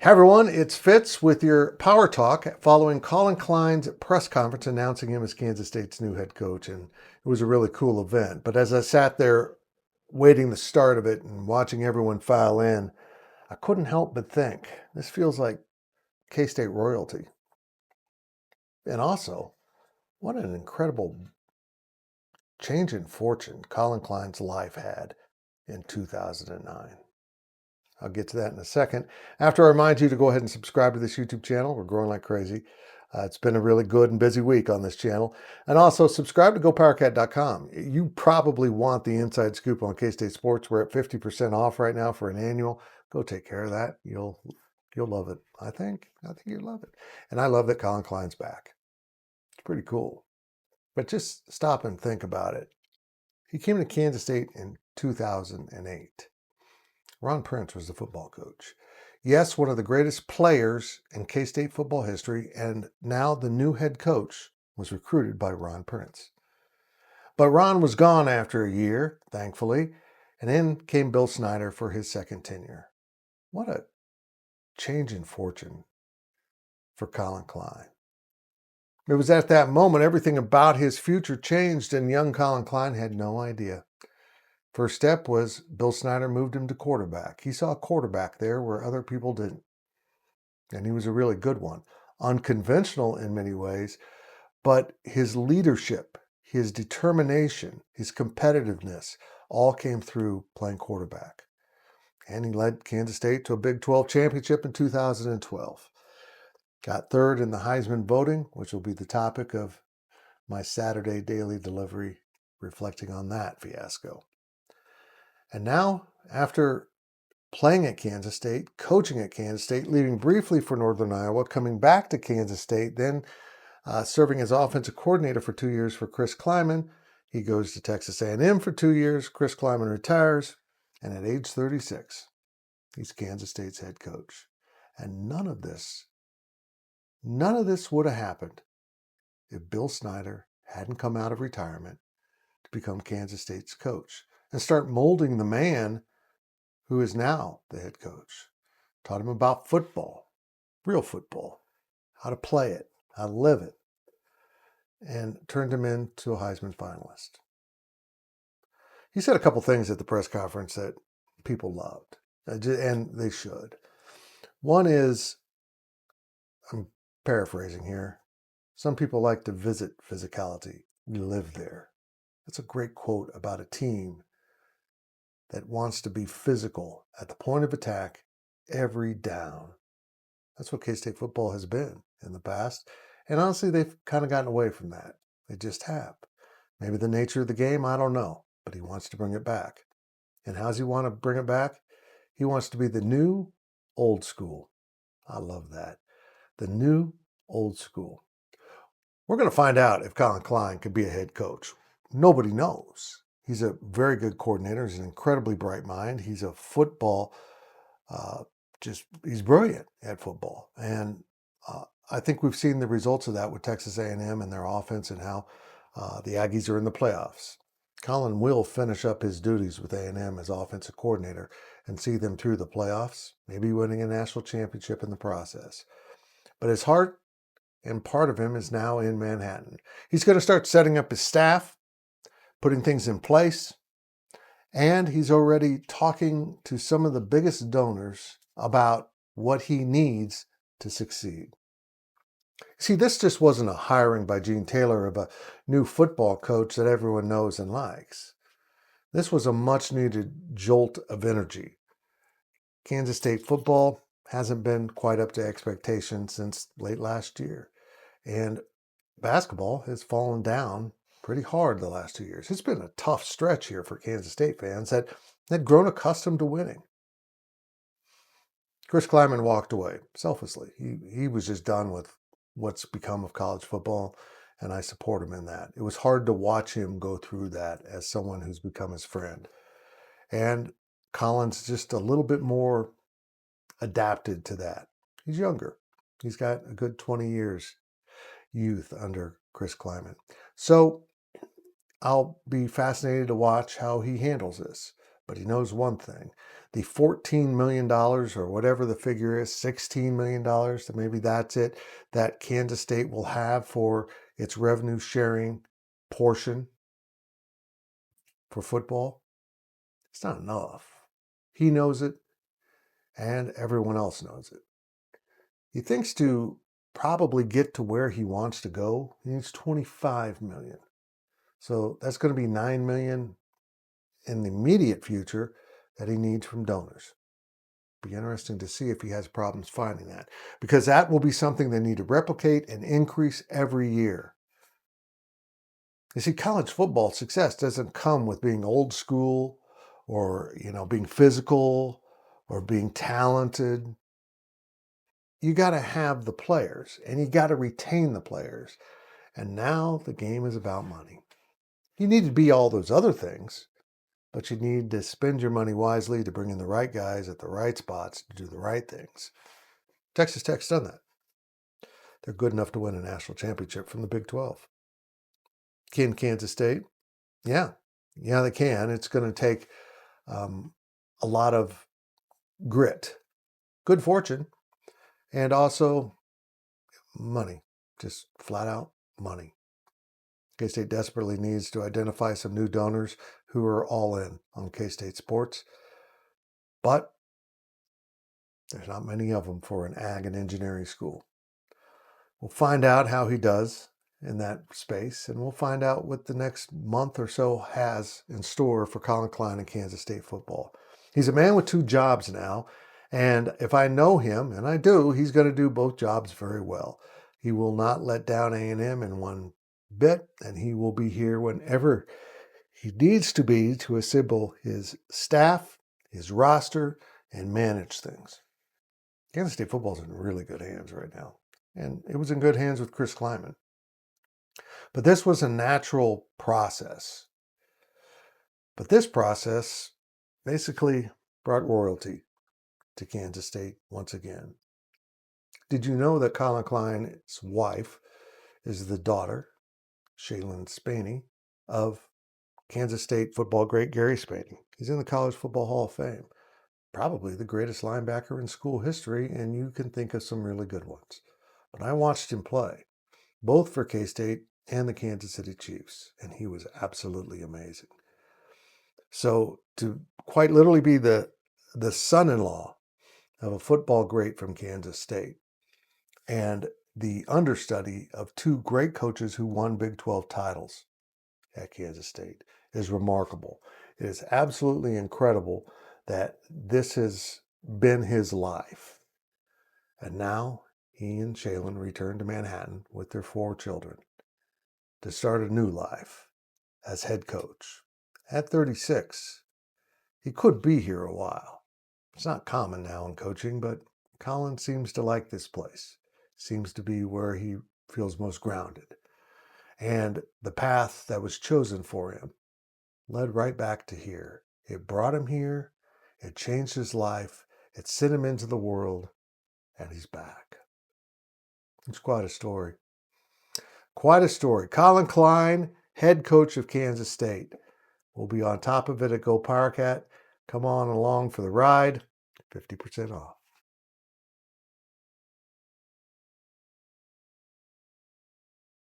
Hey everyone, it's Fitz with your Power Talk following Collin Klein's press conference announcing him as Kansas State's new head coach. And it was a really cool event. But as I sat there waiting the start of it and watching everyone file in, I couldn't help but think this feels like K-State royalty. And also, what an incredible change in fortune Collin Klein's life had in 2009. I'll get to that in a second. After I remind you to go ahead and subscribe to this YouTube channel. We're growing like crazy. It's been a really good and busy week on this channel. And also subscribe to GoPowerCat.com. You probably want the inside scoop on K-State sports. We're at 50% off right now for an annual. Go take care of that. You'll love it. I think you'll love it. And I love that Collin Klein's back. It's pretty cool. But just stop and think about it. He came to Kansas State in 2008. Ron Prince was the football coach. Yes, one of the greatest players in K-State football history, and now the new head coach was recruited by Ron Prince. But Ron was gone after a year, thankfully, and in came Bill Snyder for his second tenure. What a change in fortune for Collin Klein. It was at that moment everything about his future changed, and young Collin Klein had no idea. First step was Bill Snyder moved him to quarterback. He saw a quarterback there where other people didn't. And he was a really good one. Unconventional in many ways, but his leadership, his determination, his competitiveness all came through playing quarterback. And he led Kansas State to a Big 12 championship in 2012. Got third in the Heisman voting, which will be the topic of my Saturday daily delivery, reflecting on that fiasco. And now, after playing at Kansas State, coaching at Kansas State, leaving briefly for Northern Iowa, coming back to Kansas State, then serving as offensive coordinator for 2 years for Chris Klein. He goes to Texas A&M for 2 years. Chris Klein retires, and at age 36, he's Kansas State's head coach. And none of this would have happened if Bill Snyder hadn't come out of retirement to become Kansas State's coach and start molding the man who is now the head coach. Taught him about football, real football, how to play it, how to live it, and turned him into a Heisman finalist. He said a couple things at the press conference that people loved, and they should. One is, I'm paraphrasing here, some people like to visit physicality. We live there. That's a great quote about a team that wants to be physical at the point of attack every down. That's what K-State football has been in the past. And honestly, they've kind of gotten away from that. They just have. Maybe the nature of the game, I don't know. But he wants to bring it back. And how does he want to bring it back? He wants to be the new old school. I love that. The new old school. We're going to find out if Collin Klein could be a head coach. Nobody knows. He's a very good coordinator. He's an incredibly bright mind. He's a football, he's brilliant at football. And I think we've seen the results of that with Texas A&M and their offense and how the Aggies are in the playoffs. Collin will finish up his duties with A&M as offensive coordinator and see them through the playoffs, maybe winning a national championship in the process. But his heart and part of him is now in Manhattan. He's going to start setting up his staff, putting things in place, and he's already talking to some of the biggest donors about what he needs to succeed. See, this just wasn't a hiring by Gene Taylor of a new football coach that everyone knows and likes. This was a much-needed jolt of energy. Kansas State football hasn't been quite up to expectation since late last year. And basketball has fallen down pretty hard the last 2 years. It's been a tough stretch here for Kansas State fans that had grown accustomed to winning. Chris Klein walked away selflessly. He was just done with what's become of college football, and I support him in that. It was hard to watch him go through that as someone who's become his friend. And Collin's just a little bit more adapted to that. He's younger. He's got a good 20 years youth under Chris Klein. So I'll be fascinated to watch how he handles this. But he knows one thing. The $14 million or whatever the figure is, $16 million, so maybe that's it, that Kansas State will have for its revenue sharing portion for football, it's not enough. He knows it, and everyone else knows it. He thinks to probably get to where he wants to go, he needs $25 million. So that's going to be $9 million in the immediate future that he needs from donors. Be interesting to see if he has problems finding that, because that will be something they need to replicate and increase every year. You see, college football success doesn't come with being old school or, being physical or being talented. You got to have the players and you got to retain the players. And now the game is about money. You need to be all those other things, but you need to spend your money wisely to bring in the right guys at the right spots to do the right things. Texas Tech's done that. They're good enough to win a national championship from the Big 12. Can Kansas State? Yeah, they can. It's going to take a lot of grit, good fortune, and also money, just flat out money. K-State desperately needs to identify some new donors who are all in on K-State sports, but there's not many of them for an ag and engineering school. We'll find out how he does in that space, and we'll find out what the next month or so has in store for Collin Klein and Kansas State football. He's a man with two jobs now, and if I know him, and I do, he's going to do both jobs very well. He will not let down A&M in one bit, and he will be here whenever he needs to be to assemble his staff, his roster, and manage things. Kansas State football is in really good hands right now, and it was in good hands with Chris Klieman. But this was a natural process. But this process basically brought royalty to Kansas State once again. Did you know that Collin Klein's wife is the daughter, Shaylin Spaney, of Kansas State football great Gary Spaney? He's in the College Football Hall of Fame. Probably the greatest linebacker in school history, and you can think of some really good ones. But I watched him play, both for K-State and the Kansas City Chiefs, and he was absolutely amazing. So to quite literally be the son-in-law of a football great from Kansas State and the understudy of two great coaches who won Big 12 titles at Kansas State is remarkable. It is absolutely incredible that this has been his life. And now he and Shaylin return to Manhattan with their 4 children to start a new life as head coach. At 36, he could be here a while. It's not common now in coaching, but Collin seems to like this place. Seems to be where he feels most grounded. And the path that was chosen for him led right back to here. It brought him here. It changed his life. It sent him into the world. And he's back. It's quite a story. Quite a story. Collin Klein, head coach of Kansas State. We'll be on top of it at Go Powercat. Come on along for the ride. 50% off.